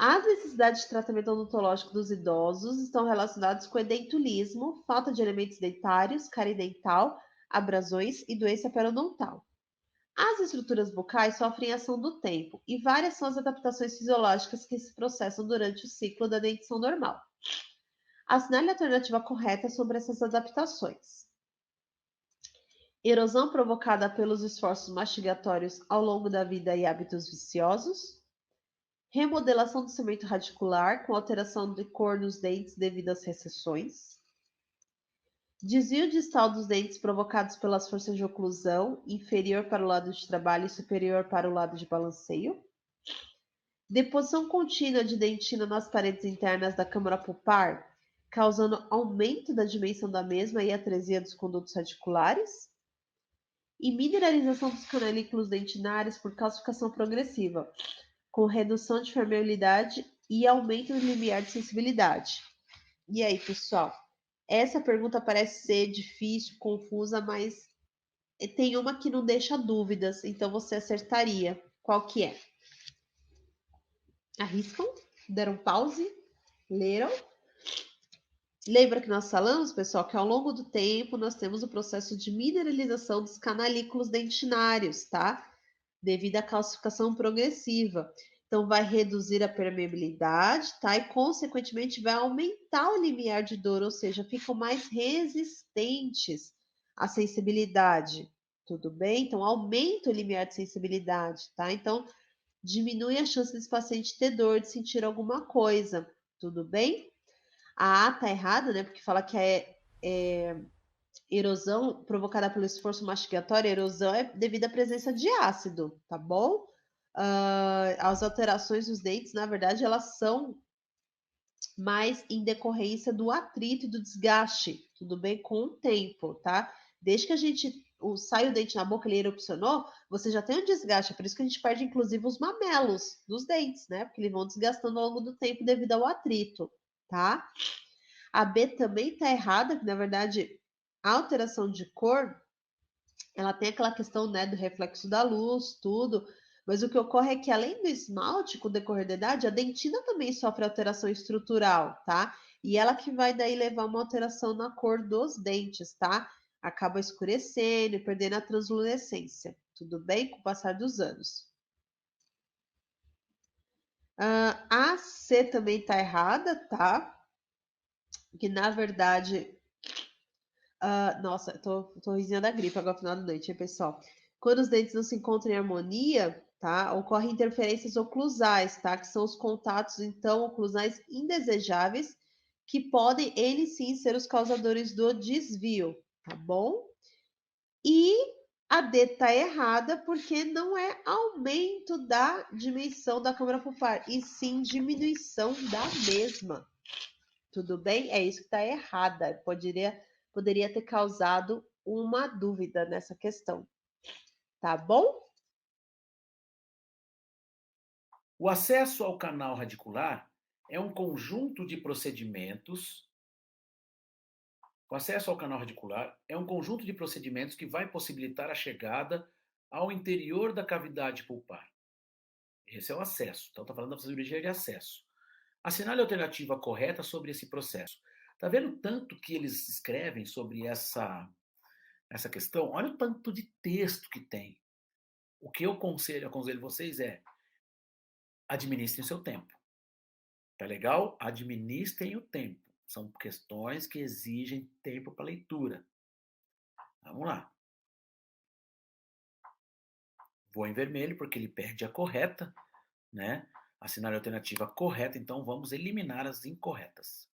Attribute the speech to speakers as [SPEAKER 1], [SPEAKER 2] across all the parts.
[SPEAKER 1] As necessidades de tratamento odontológico dos idosos estão relacionadas com edentulismo, falta de elementos dentários, cárie dental, abrasões e doença periodontal. As estruturas bucais sofrem ação do tempo e várias são as adaptações fisiológicas que se processam durante o ciclo da dentição normal. Assinale a alternativa correta sobre essas adaptações. Erosão provocada pelos esforços mastigatórios ao longo da vida e hábitos viciosos. Remodelação do cimento radicular com alteração de cor nos dentes devido às recessões. Desvio distal dos dentes provocados pelas forças de oclusão, inferior para o lado de trabalho e superior para o lado de balanceio. Deposição contínua de dentina nas paredes internas da câmara pulpar, causando aumento da dimensão da mesma e atresia dos condutos radiculares. E mineralização dos canalículos dentinários por calcificação progressiva, com redução de permeabilidade e aumento do limiar de sensibilidade. E aí, pessoal? Essa pergunta parece ser difícil, confusa, mas tem uma que não deixa dúvidas, então você acertaria. Qual que é? Arriscam? Deram pause? Leram? Lembra que nós falamos, pessoal, que ao longo do tempo nós temos o processo de mineralização dos canalículos dentinários, tá? Devido à calcificação progressiva. Então, vai reduzir a permeabilidade, tá? E, consequentemente, vai aumentar o limiar de dor, ou seja, ficam mais resistentes à sensibilidade. Tudo bem? Então, aumenta o limiar de sensibilidade, tá? Então, diminui a chance desse paciente ter dor, de sentir alguma coisa. Tudo bem? A A tá errada, né? Porque fala que é erosão provocada pelo esforço mastigatório, a erosão é devido à presença de ácido, tá bom? As alterações dos dentes, na verdade, elas são mais em decorrência do atrito e do desgaste, tudo bem? Com o tempo, tá? Desde que a gente sai o dente na boca, ele erupcionou, você já tem um desgaste, é por isso que a gente perde, inclusive, os mamelos dos dentes, né? Porque eles vão desgastando ao longo do tempo devido ao atrito, tá? A B também tá errada, que na verdade a alteração de cor, ela tem aquela questão, né, do reflexo da luz, tudo, mas o que ocorre é que além do esmalte, com o decorrer da idade, a dentina também sofre alteração estrutural, tá? E ela que vai daí levar uma alteração na cor dos dentes, tá? Acaba escurecendo e perdendo a translucência, tudo bem? Com o passar dos anos. A C também tá errada, tá? Que na verdade nossa, tô risinha da gripe agora no final da noite, hein, pessoal? Quando os dentes não se encontram em harmonia, tá? Ocorrem interferências oclusais, tá? Que são os contatos, então, oclusais indesejáveis, que podem, eles sim, ser os causadores do desvio, tá bom? E a D tá errada porque não é aumento da dimensão da câmara pulpar, e sim diminuição da mesma. Tudo bem? É isso que está errada. Poderia ter causado uma dúvida nessa questão. Tá bom?
[SPEAKER 2] O acesso ao canal radicular é um conjunto de procedimentos. O acesso ao canal radicular é um conjunto de procedimentos que vai possibilitar a chegada ao interior da cavidade pulpar. Esse é o acesso. Então, está falando da cirurgia de acesso. Assinale a alternativa correta sobre esse processo. Está vendo tanto que eles escrevem sobre essa questão? Olha o tanto de texto que tem. O que eu aconselho vocês é administrem o seu tempo. Tá legal? Administrem o tempo. São questões que exigem tempo para leitura. Vamos lá. Vou em vermelho porque ele perde a correta, né? Assinale a alternativa correta, então vamos eliminar as incorretas.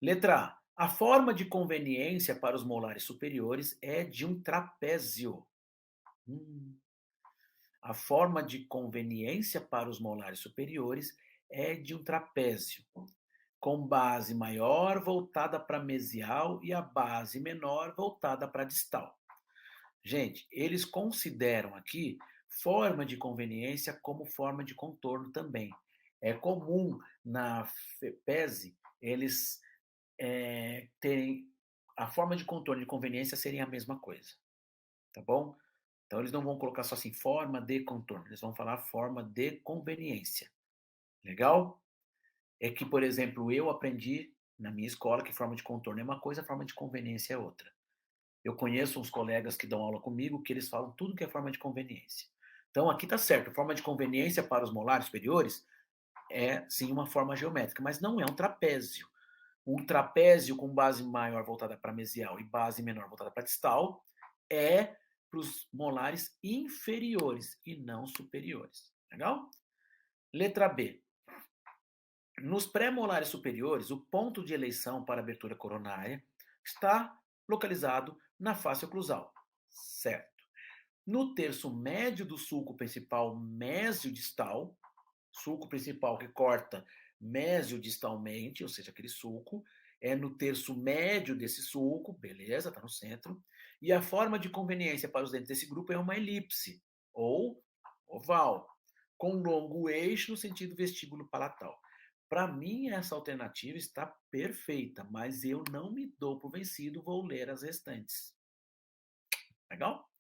[SPEAKER 2] Letra A. A forma de conveniência para os molares superiores é de um trapézio. A forma de conveniência para os molares superiores é de um trapézio, com base maior voltada para mesial e a base menor voltada para distal. Gente, eles consideram aqui forma de conveniência como forma de contorno também. É comum na FEPESE eles terem a forma de contorno e de conveniência serem a mesma coisa, tá bom? Então eles não vão colocar só assim forma de contorno, eles vão falar forma de conveniência. Legal? É que, por exemplo, eu aprendi na minha escola que forma de contorno é uma coisa, forma de conveniência é outra. Eu conheço uns colegas que dão aula comigo que eles falam tudo que é forma de conveniência. Então, aqui está certo, forma de conveniência para os molares superiores é sim uma forma geométrica, mas não é um trapézio. Um trapézio com base maior voltada para mesial e base menor voltada para distal é para os molares inferiores e não superiores. Legal? Letra B. Nos pré-molares superiores, o ponto de eleição para abertura coronária está localizado na face oclusal. Certo. No terço médio do sulco principal mesiodistal, sulco principal que corta mesiodistalmente, ou seja, aquele sulco, é no terço médio desse sulco, beleza, está no centro. E a forma de conveniência para os dentes desse grupo é uma elipse, ou oval, com longo eixo no sentido vestíbulo palatal. Para mim, essa alternativa está perfeita, mas eu não me dou por vencido, vou ler as restantes. Legal?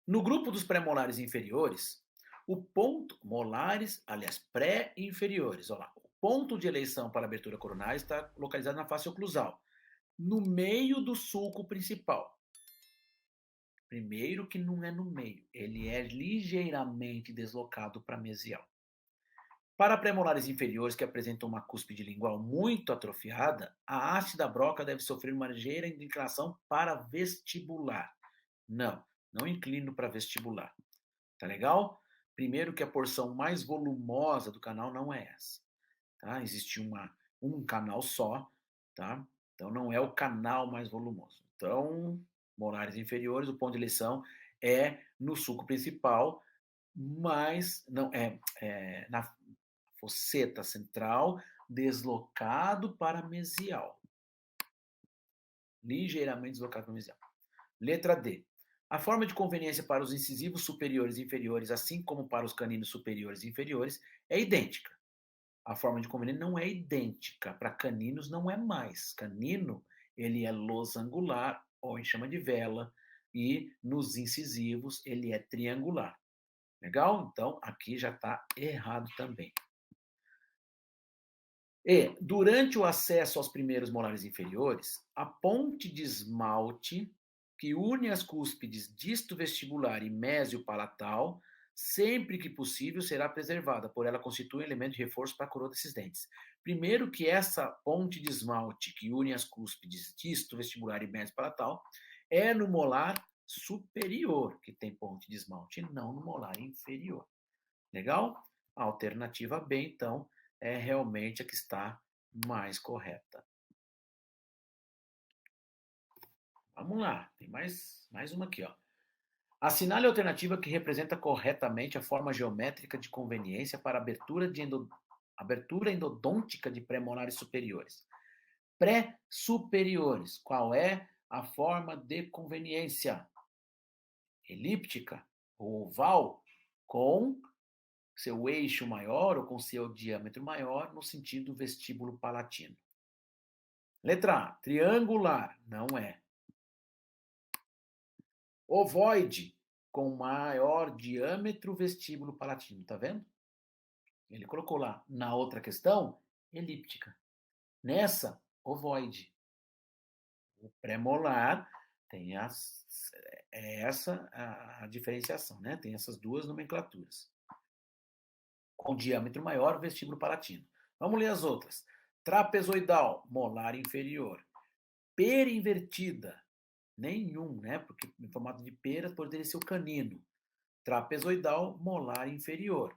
[SPEAKER 2] No grupo dos pré-molares inferiores, o ponto, molares, aliás, pré-inferiores, olha lá, o ponto de eleição para a abertura coronária está localizado na face oclusal, no meio do sulco principal. Primeiro que não é no meio, ele é ligeiramente deslocado para mesial. Para pré-molares inferiores que apresentam uma cúspide lingual muito atrofiada, a haste da broca deve sofrer uma ligeira inclinação para vestibular. Não, não inclino para vestibular. Tá legal? Primeiro que a porção mais volumosa do canal não é essa. Tá? Existe um canal só, tá? Então não é o canal mais volumoso. Então, molares inferiores, o ponto de eleição é no sulco principal, mas não é na fosseta central, deslocado para mesial. Ligeiramente deslocado para mesial. Letra D. A forma de conveniência para os incisivos superiores e inferiores, assim como para os caninos superiores e inferiores, é idêntica. A forma de conveniência não é idêntica. Para caninos não é mais. Canino, ele é losangular, ou a gente chama de vela, e nos incisivos ele é triangular. Legal? Então, aqui já está errado também. E, durante o acesso aos primeiros molares inferiores, a ponte de esmalte que une as cúspides disto-vestibular e mésio-palatal, sempre que possível, será preservada, por ela constitui um elemento de reforço para a coroa desses dentes. Primeiro que essa ponte de esmalte que une as cúspides disto-vestibular e mésio-palatal é no molar superior que tem ponte de esmalte, e não no molar inferior. Legal? A alternativa B, então, é realmente a que está mais correta. Vamos lá, tem mais uma aqui, ó. Assinale a alternativa que representa corretamente a forma geométrica de conveniência para abertura endodôntica de pré-molares superiores. Pré-superiores, qual é a forma de conveniência? Elíptica, oval, com seu eixo maior ou com seu diâmetro maior no sentido vestíbulo palatino. Letra A, triangular, não é. Ovoide, com maior diâmetro vestíbulo palatino, tá vendo? Ele colocou lá. Na outra questão, elíptica. Nessa, ovoide. O pré-molar tem essa a diferenciação, né? Tem essas duas nomenclaturas. Com diâmetro maior, vestíbulo palatino. Vamos ler as outras. Trapezoidal, molar inferior. Pera invertida, nenhum, né? Porque em formato de pera poderia ser o canino. Trapezoidal, molar inferior.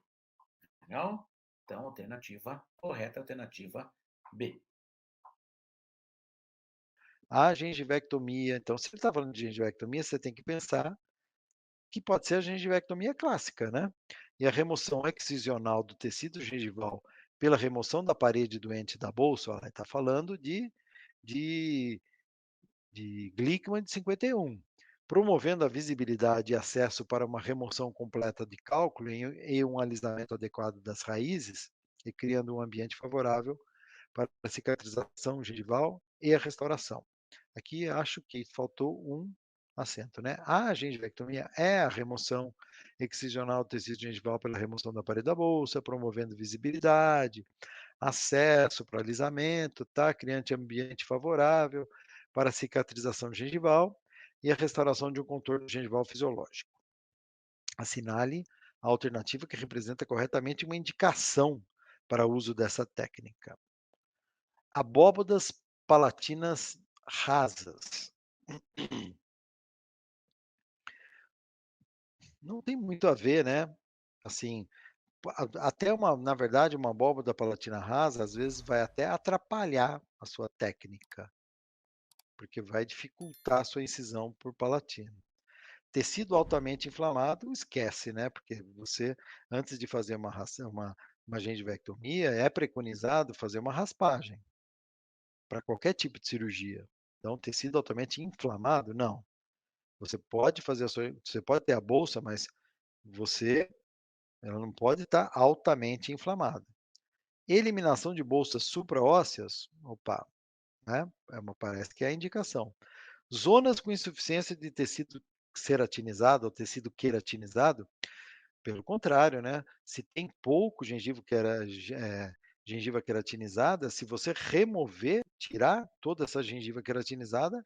[SPEAKER 2] Legal? Então, alternativa correta, alternativa B.
[SPEAKER 3] A gengivectomia, então, se ele está falando de gengivectomia, você tem que pensar que pode ser a gengivectomia clássica, né? E a remoção excisional do tecido gengival pela remoção da parede doente da bolsa, ela está falando de Glickman de 51, promovendo a visibilidade e acesso para uma remoção completa de cálculo e um alisamento adequado das raízes, e criando um ambiente favorável para a cicatrização gengival e a restauração. Aqui acho que faltou acento, né? A gengivectomia é a remoção excisional do tecido gengival pela remoção da parede da bolsa, promovendo visibilidade, acesso para alisamento, tá? Criando ambiente favorável para a cicatrização gengival e a restauração de um contorno gengival fisiológico. Assinale a alternativa que representa corretamente uma indicação para o uso dessa técnica. Abóbodas palatinas rasas. Não tem muito a ver, né? Assim, até na verdade, uma abóboda palatina rasa, às vezes vai até atrapalhar a sua técnica, porque vai dificultar a sua incisão por palatina. Tecido altamente inflamado, esquece, né? Porque você, antes de fazer uma gengivectomia, é preconizado fazer uma raspagem para qualquer tipo de cirurgia. Então, tecido altamente inflamado, não. Você pode você pode ter a bolsa, mas ela não pode estar altamente inflamada. Eliminação de bolsas supraósseas, opa, né? Parece que é a indicação. Zonas com insuficiência de tecido ceratinizado ou tecido queratinizado, pelo contrário, né? Se tem pouco gengiva queratinizada, se você tirar toda essa gengiva queratinizada,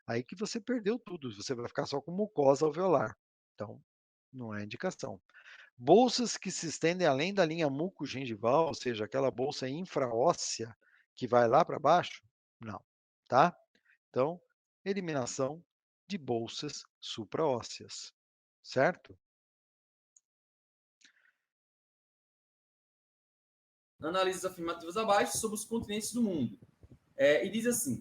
[SPEAKER 3] aí que você perdeu tudo, você vai ficar só com mucosa alveolar. Então, não é indicação. Bolsas que se estendem além da linha mucogengival, ou seja, aquela bolsa infraóssea que vai lá para baixo, não, tá? Então, eliminação de bolsas supraósseas, certo?
[SPEAKER 4] Análises afirmativas abaixo sobre os continentes do mundo. E diz assim: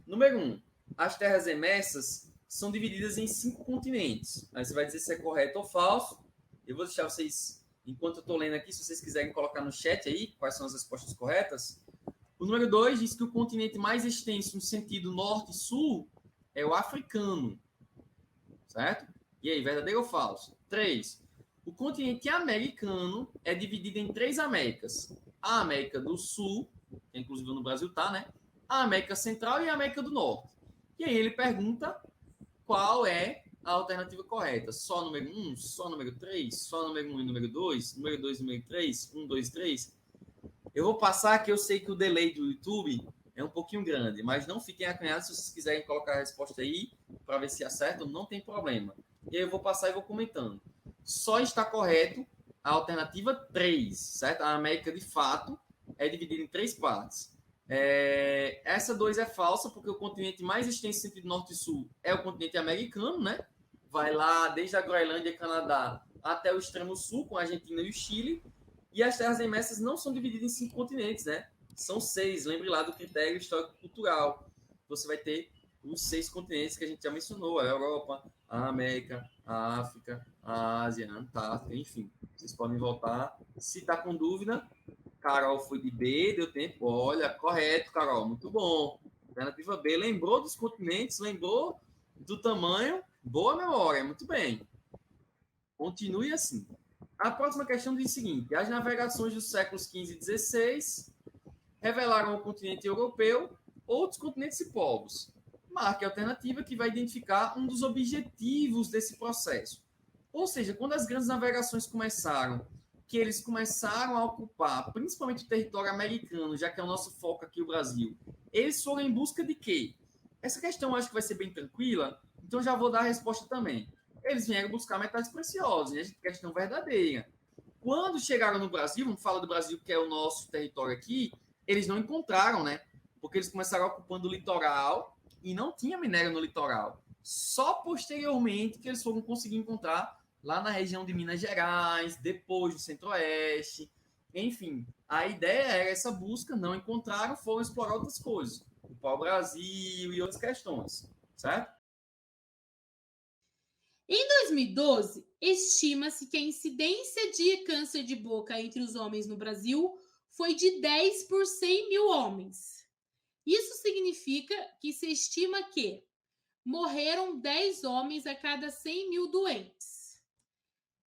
[SPEAKER 4] número 1, as terras emersas são divididas em 5 continentes. Aí você vai dizer se é correto ou falso. Eu vou deixar vocês, enquanto eu estou lendo aqui, se vocês quiserem colocar no chat aí quais são as respostas corretas. O número 2 diz que o continente mais extenso no sentido norte e sul é o africano. Certo? E aí, verdadeiro ou falso? 3. O continente americano é dividido em 3 Américas. A América do Sul, que inclusive no Brasil tá, né? A América Central e a América do Norte. E aí ele pergunta qual é a alternativa correta. Só número 1, só número 3, só número 1 e número 2, número 2 e número 3, 1, 2, 3. Eu vou passar que eu sei que o delay do YouTube é um pouquinho grande, mas não fiquem acanhados se vocês quiserem colocar a resposta aí para ver se acertam, não tem problema. E aí eu vou passar e vou comentando. Só está correto a alternativa 3, certo? A América, de fato, é dividida em 3 partes. Essa 2 é falsa, porque o continente mais extenso em sentido norte e sul é o continente americano, né? Vai lá desde a Groenlândia e Canadá até o extremo sul, com a Argentina e o Chile. E as terras emersas não são divididas em 5 continentes, né? São 6. Lembre lá do critério histórico-cultural. Você vai ter os 6 continentes que a gente já mencionou: a Europa, a América, a África, a Ásia, a Antártica, enfim. Vocês podem voltar. Se está com dúvida, Carol foi de B, deu tempo. Olha, correto, Carol, muito bom. Alternativa B, lembrou dos continentes, lembrou do tamanho, boa memória, muito bem. Continue assim. A próxima questão diz o seguinte: as navegações dos séculos XV e XVI revelaram ao continente europeu outros continentes e povos. Marque a alternativa que vai identificar um dos objetivos desse processo. Ou seja, quando as grandes navegações começaram, que eles começaram a ocupar principalmente o território americano, já que é o nosso foco aqui, o Brasil, eles foram em busca de quê? Essa questão eu acho que vai ser bem tranquila, então já vou dar a resposta também. Eles vieram buscar metais preciosos, né? Questão verdadeira. Quando chegaram no Brasil, vamos falar do Brasil, que é o nosso território aqui, eles não encontraram, né? Porque eles começaram ocupando o litoral e não tinha minério no litoral. Só posteriormente que eles foram conseguir encontrar lá na região de Minas Gerais, depois do Centro-Oeste. Enfim, a ideia era essa busca, não encontraram, foram explorar outras coisas. O pau-brasil e outras questões, certo?
[SPEAKER 5] Em 2012, estima-se que a incidência de câncer de boca entre os homens no Brasil foi de 10 por 100 mil homens. Isso significa que se estima que morreram 10 homens a cada 100 mil doentes.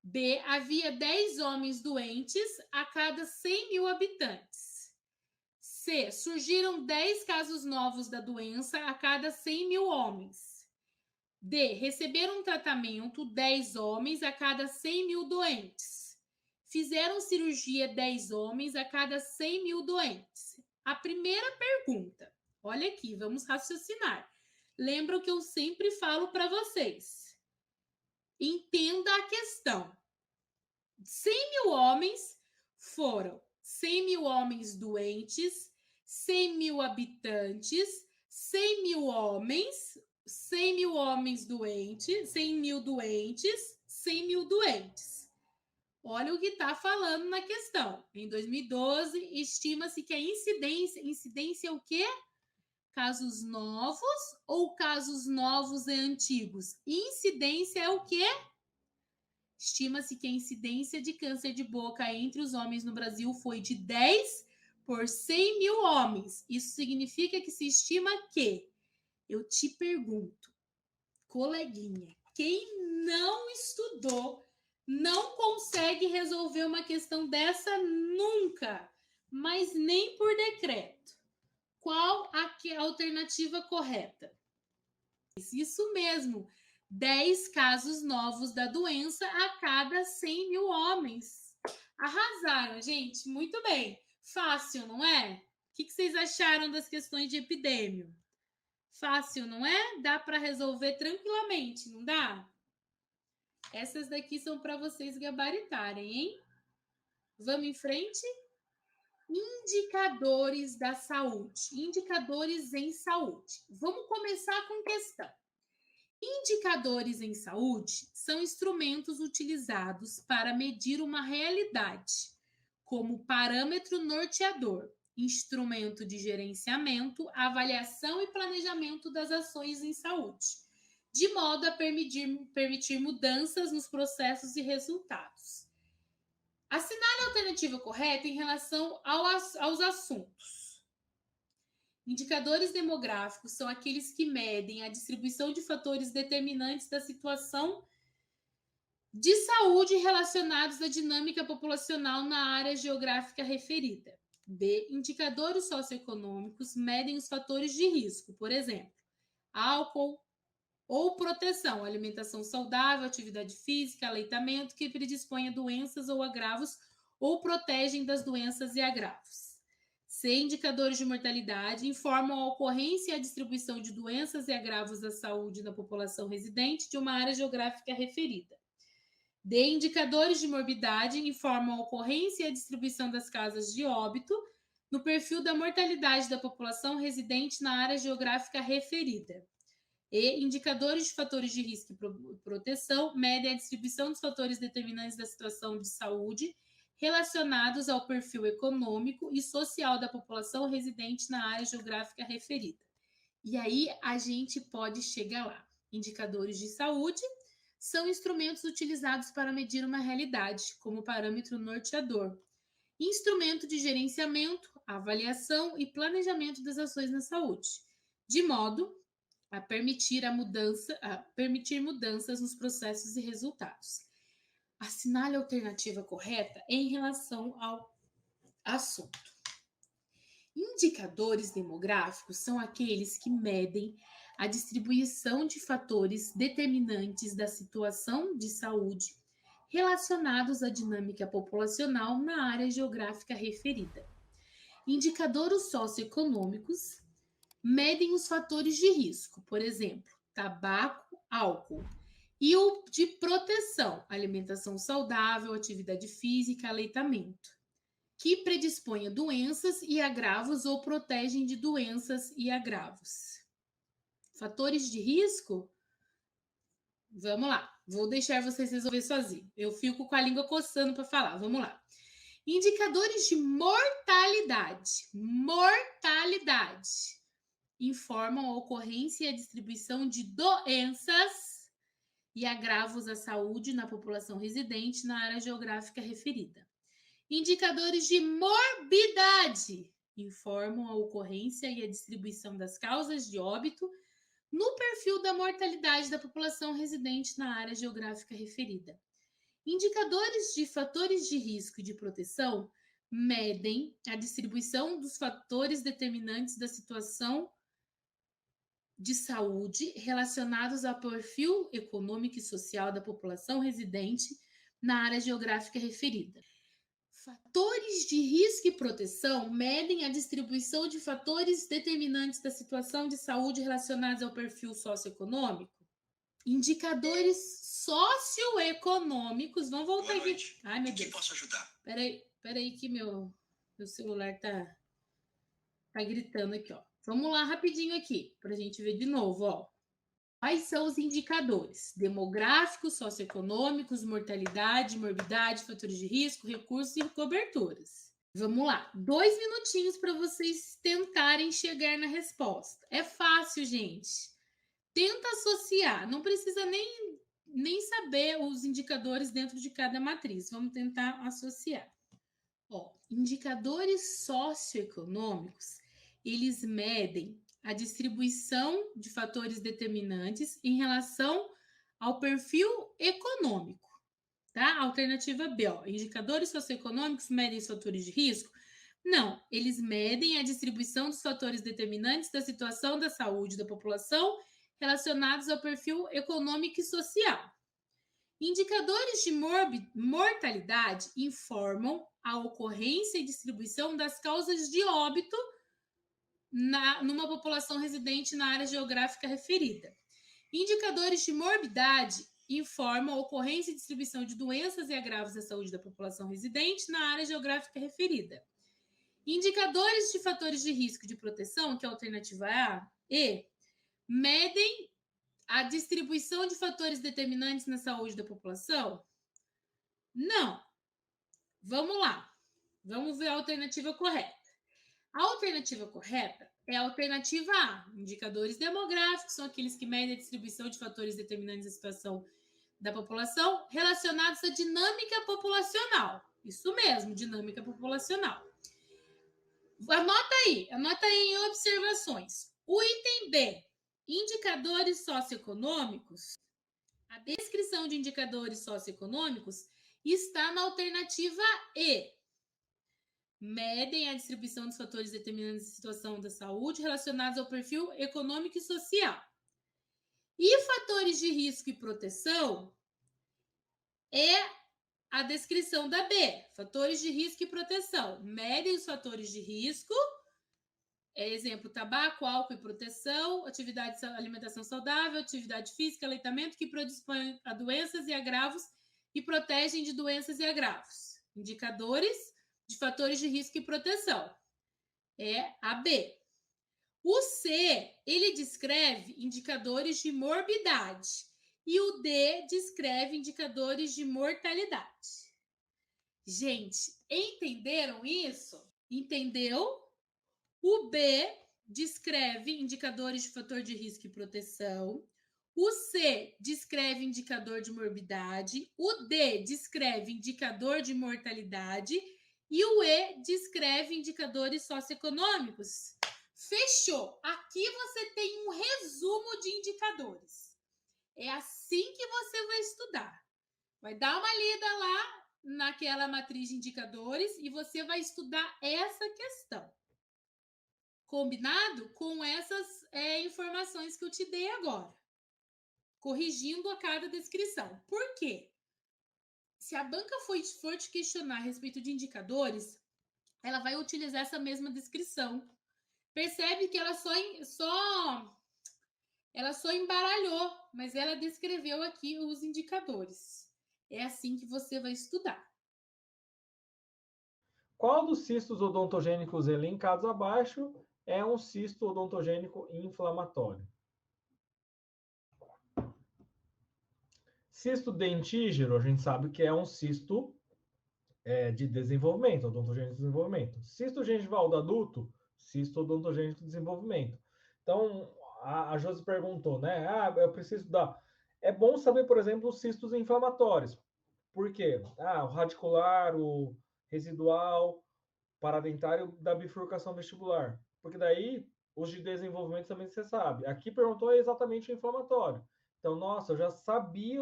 [SPEAKER 5] B. Havia 10 homens doentes a cada 100 mil habitantes. C. Surgiram 10 casos novos da doença a cada 100 mil homens. D. Receberam um tratamento 10 homens a cada 100 mil doentes. Fizeram cirurgia 10 homens a cada 100 mil doentes. A primeira pergunta, olha aqui, vamos raciocinar. Lembra o que eu sempre falo para vocês. Entenda a questão. 100 mil homens foram 100 mil homens doentes, 100 mil habitantes, 100 mil homens, 100 mil homens doentes, 100 mil doentes, 100 mil doentes. Olha o que está falando na questão. Em 2012, estima-se que a incidência é o quê? Casos novos ou casos novos e antigos? Incidência é o quê? Estima-se que a incidência de câncer de boca entre os homens no Brasil foi de 10 por 100 mil homens. Isso significa que se estima que, eu te pergunto, coleguinha, quem não estudou não consegue resolver uma questão dessa nunca, mas nem por decreto. Qual a alternativa correta? Isso mesmo, 10 casos novos da doença a cada 100 mil homens. Arrasaram, gente, muito bem. Fácil, não é? O que vocês acharam das questões de epidêmio? Fácil, não é? Dá para resolver tranquilamente, não dá? Essas daqui são para vocês gabaritarem, hein? Vamos em frente? Indicadores da saúde. Indicadores em saúde. Vamos começar com questão. Indicadores em saúde são instrumentos utilizados para medir uma realidade, como parâmetro norteador, instrumento de gerenciamento, avaliação e planejamento das ações em saúde, de modo a permitir mudanças nos processos e resultados. Assinale a alternativa correta em relação aos assuntos. Indicadores demográficos são aqueles que medem a distribuição de fatores determinantes da situação de saúde relacionados à dinâmica populacional na área geográfica referida. B. Indicadores socioeconômicos medem os fatores de risco, por exemplo, álcool ou proteção, alimentação saudável, atividade física, aleitamento, que predispõe a doenças ou agravos ou protegem das doenças e agravos. C. Indicadores de mortalidade informam a ocorrência e a distribuição de doenças e agravos à saúde na população residente de uma área geográfica referida. D. Indicadores de morbidade informam a ocorrência e a distribuição das causas de óbito no perfil da mortalidade da população residente na área geográfica referida. E. Indicadores de fatores de risco e proteção medem a distribuição dos fatores determinantes da situação de saúde relacionados ao perfil econômico e social da população residente na área geográfica referida. E aí a gente pode chegar lá. Indicadores de saúde são instrumentos utilizados para medir uma realidade, como parâmetro norteador. Instrumento de gerenciamento, avaliação e planejamento das ações na saúde, de modo a permitir mudanças nos processos e resultados. Assinale a alternativa correta em relação ao assunto. Indicadores demográficos são aqueles que medem a distribuição de fatores determinantes da situação de saúde relacionados à dinâmica populacional na área geográfica referida. Indicadores socioeconômicos medem os fatores de risco, por exemplo, tabaco, álcool, e o de proteção, alimentação saudável, atividade física, aleitamento, que predispõe a doenças e agravos ou protegem de doenças e agravos. Fatores de risco? Vamos lá, vou deixar vocês resolver sozinhos. Eu fico com a língua coçando para falar, vamos lá. Indicadores de mortalidade. Mortalidade informam a ocorrência e a distribuição de doenças e agravos à saúde na população residente na área geográfica referida. Indicadores de morbidade informam a ocorrência e a distribuição das causas de óbito no perfil da mortalidade da população residente na área geográfica referida. Indicadores de fatores de risco e de proteção medem a distribuição dos fatores determinantes da situação de saúde relacionados ao perfil econômico e social da população residente na área geográfica referida. Fatores de risco e proteção medem a distribuição de fatores determinantes da situação de saúde relacionados ao perfil socioeconômico. Indicadores socioeconômicos. Vamos voltar aqui. Ai, meu Deus.
[SPEAKER 6] Posso ajudar?
[SPEAKER 5] Peraí que meu celular tá gritando aqui, ó. Vamos lá rapidinho aqui, para a gente ver de novo, ó. Quais são os indicadores? Demográficos, socioeconômicos, mortalidade, morbidade, fatores de risco, recursos e coberturas. Vamos lá, 2 minutinhos para vocês tentarem chegar na resposta. É fácil, gente. Tenta associar, não precisa nem saber os indicadores dentro de cada matriz. Vamos tentar associar. Ó, indicadores socioeconômicos, eles medem a distribuição de fatores determinantes em relação ao perfil econômico, tá? Alternativa B, ó, indicadores socioeconômicos medem os fatores de risco? Não, eles medem a distribuição dos fatores determinantes da situação da saúde da população relacionados ao perfil econômico e social. Indicadores de mortalidade informam a ocorrência e distribuição das causas de óbito numa população residente na área geográfica referida. Indicadores de morbidade informam a ocorrência e distribuição de doenças e agravos da saúde da população residente na área geográfica referida. Indicadores de fatores de risco de proteção, que é a alternativa A e medem a distribuição de fatores determinantes na saúde da população? Não. Vamos lá. Vamos ver a alternativa correta. A alternativa correta é a alternativa A. Indicadores demográficos são aqueles que medem a distribuição de fatores determinantes da situação da população relacionados à dinâmica populacional. Isso mesmo, dinâmica populacional. Anota aí em observações. O item B, indicadores socioeconômicos. A descrição de indicadores socioeconômicos está na alternativa E. Medem a distribuição dos fatores determinantes da situação da saúde relacionados ao perfil econômico e social. E fatores de risco e proteção é a descrição da B. Fatores de risco e proteção. Medem os fatores de risco. Exemplo, tabaco, álcool e proteção, atividade de alimentação saudável, atividade física, aleitamento que predispõe a doenças e agravos e protegem de doenças e agravos. Indicadores de fatores de risco e proteção. É a B. O C, ele descreve indicadores de morbidade. E o D descreve indicadores de mortalidade. Gente, entenderam isso? Entendeu? O B descreve indicadores de fator de risco e proteção. O C descreve indicador de morbidade. O D descreve indicador de mortalidade. E o E descreve indicadores socioeconômicos. Fechou! Aqui você tem um resumo de indicadores. É assim que você vai estudar. Vai dar uma lida lá naquela matriz de indicadores e você vai estudar essa questão. Combinado com essas informações que eu te dei agora. Corrigindo a cada descrição. Por quê? Se a banca for te questionar a respeito de indicadores, ela vai utilizar essa mesma descrição. Percebe que ela só embaralhou, mas ela descreveu aqui os indicadores. É assim que você vai estudar.
[SPEAKER 7] Qual dos cistos odontogênicos elencados abaixo é um cisto odontogênico inflamatório? Cisto dentígero, a gente sabe que é um cisto de desenvolvimento, odontogênico de desenvolvimento. Cisto gengival do adulto, cisto odontogênico de desenvolvimento. Então, a Josi perguntou, né? Eu preciso estudar. É bom saber, por exemplo, os cistos inflamatórios. Por quê? O radicular, o residual, paradentário da bifurcação vestibular. Porque daí, os de desenvolvimento também você sabe. Aqui perguntou exatamente o inflamatório. Então, nossa, eu já sabia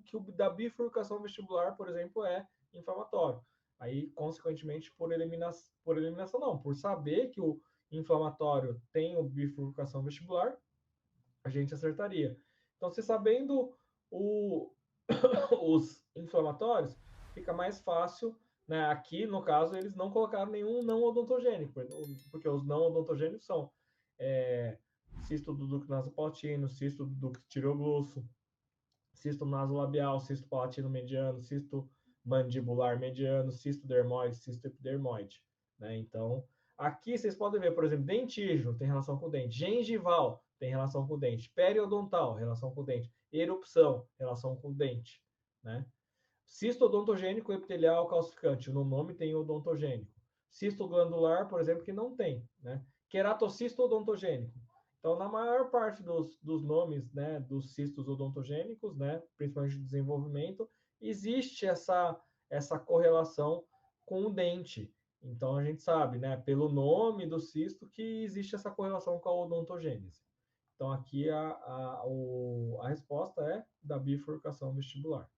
[SPEAKER 7] que o da bifurcação vestibular, por exemplo, é inflamatório. Aí, consequentemente, por eliminação não, por saber que o inflamatório tem a bifurcação vestibular, a gente acertaria. Então, você sabendo os inflamatórios, fica mais fácil, né? Aqui, no caso, eles não colocaram nenhum não odontogênico, porque os não odontogênicos são cisto do ducto nasopalatino, cisto do ducto tireoglosso, cisto nasolabial, cisto palatino mediano, cisto mandibular mediano, cisto dermoide, cisto epidermoide, né? Então, aqui vocês podem ver, por exemplo, dentígeno tem relação com o dente, gengival tem relação com o dente, periodontal, relação com o dente, erupção, relação com o dente, né? Cisto odontogênico epitelial calcificante, no nome tem odontogênico. Cisto glandular, por exemplo, que não tem, né? Queratocisto odontogênico. Então, na maior parte dos nomes, né, dos cistos odontogênicos, né, principalmente de desenvolvimento, existe essa correlação com o dente. Então, a gente sabe, né, pelo nome do cisto, que existe essa correlação com a odontogênese. Então, aqui a resposta é da bifurcação vestibular.